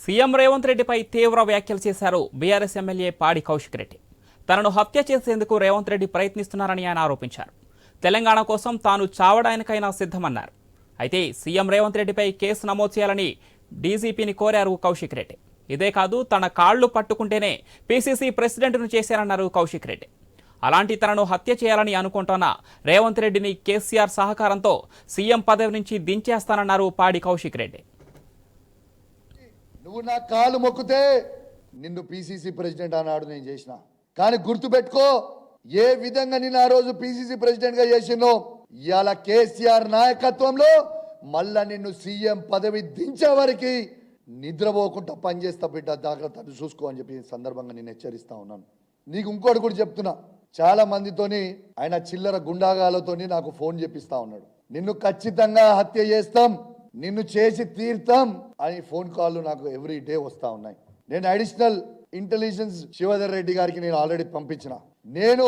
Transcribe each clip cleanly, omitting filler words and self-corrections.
CM Revanth రెడ్డిపై తీవ్ర వ్యాఖ్యలు చేశారు బీఆర్ఎస్ ఎమ్మెల్యే పాడి కౌశిక్ రెడ్డి. తనను హత్య చేసేందుకు రేవంత్ రెడ్డి ప్రయత్నిస్తున్నారని ఆయన ఆరోపించారు. తెలంగాణ కోసం తాను చావడానికైనా సిద్ధమన్నారు. అయితే సీఎం రేవంత్ రెడ్డిపై కేసు నమోదు చేయాలని డీజీపీని కోరారు కౌశిక్ రెడ్డి. ఇదే కాదు, తన కాళ్లు పట్టుకుంటేనే పీసీసీ ప్రెసిడెంట్ను చేశారన్నారు కౌశిక్ రెడ్డి. అలాంటి తనను హత్య చేయాలని అనుకుంటున్న రేవంత్ రెడ్డిని కేసీఆర్ సహకారంతో సీఎం పదవి నుంచి దించేస్తానన్నారు పాడి కౌశిక్ రెడ్డి. నువ్వు నా కాలు మొక్కితే నిన్ను పీసీసీ ప్రెసిడెంట్ అన్నాడు, నేను చేసిన. కానీ గుర్తుపెట్టుకో, ఏ విధంగా నేను ఆ రోజు పీసీసీ ప్రెసిడెంట్ గా చేసినో ఇవాళ కేసీఆర్ నాయకత్వంలో మళ్ళా నిన్ను సీఎం పదవి దించే వరకు నిద్రపోకుండా పనిచేస్తా బిడ్డ, జాగ్రత్త చూసుకో అని చెప్పి సందర్భంగా నేను హెచ్చరిస్తా ఉన్నాను. నీకు ఇంకోటి కూడా చెప్తున్నా, చాలా మందితోని ఆయన చిల్లర గుండాగాలతోని నాకు ఫోన్ చేపిస్తా ఉన్నాడు. నిన్ను ఖచ్చితంగా హత్య చేస్తాం, నిన్ను చేసి తీర్తాం అని ఫోన్ కాల్ నాకు ఎవ్రీ డే వస్తా ఉన్నాయి. నేను అడిషనల్ ఇంటెలిజెన్స్ శివధర్ రెడ్డి గారికి నేను ఆల్రెడీ పంపించిన. నేను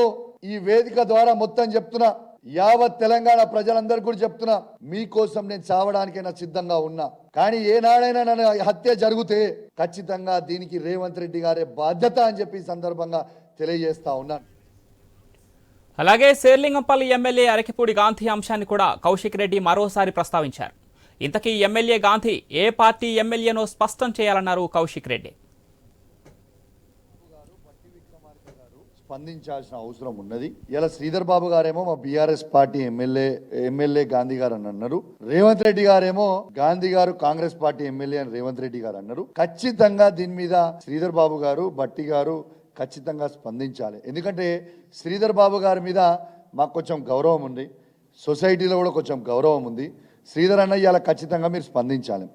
ఈ వేదిక ద్వారా మొత్తం చెప్తున్నా, యావత్ తెలంగాణ ప్రజలందరూ కూడా చెప్తున్నా, మీకోసం నేను చావడానికైనా సిద్ధంగా ఉన్నా. కానీ ఏనాడైనా నన్ను హత్య జరిగితే ఖచ్చితంగా దీనికి రేవంత్ రెడ్డి గారే బాధ్యత అని చెప్పి సందర్భంగా తెలియజేస్తా ఉన్నాను. అలాగే శేర్లింగంపల్లి ఎమ్మెల్యే అరకిపూడి గాంధీ అంశాన్ని కూడా కౌశిక్ రెడ్డి మరోసారి ప్రస్తావించారు. ఇంతకీ ఎమ్మెల్యే గాంధీ ఏ పార్టీ ఎమ్మెల్యేనో స్పష్టం చేయాలన్నారు కౌశిక్ రెడ్డి. స్పందించాల్సిన అవసరం ఉన్నది. ఇలా శ్రీధర్ బాబు గారేమో మా బీఆర్ఎస్ పార్టీ ఎమ్మెల్యే గాంధీ గారు అని అన్నారు. రేవంత్ రెడ్డి గారేమో గాంధీ గారు కాంగ్రెస్ పార్టీ ఎమ్మెల్యే అని రేవంత్ రెడ్డి గారు అన్నారు. ఖచ్చితంగా దీని మీద శ్రీధర్ బాబు గారు, బట్టి గారు ఖచ్చితంగా స్పందించాలి. ఎందుకంటే శ్రీధర్ బాబు గారి మీద మాకు కొంచెం గౌరవం ఉంది, సొసైటీలో కూడా కొంచెం గౌరవం ఉంది. శ్రీధర్ అన్న ఇవాళ ఖచ్చితంగా మీరు స్పందించాలి.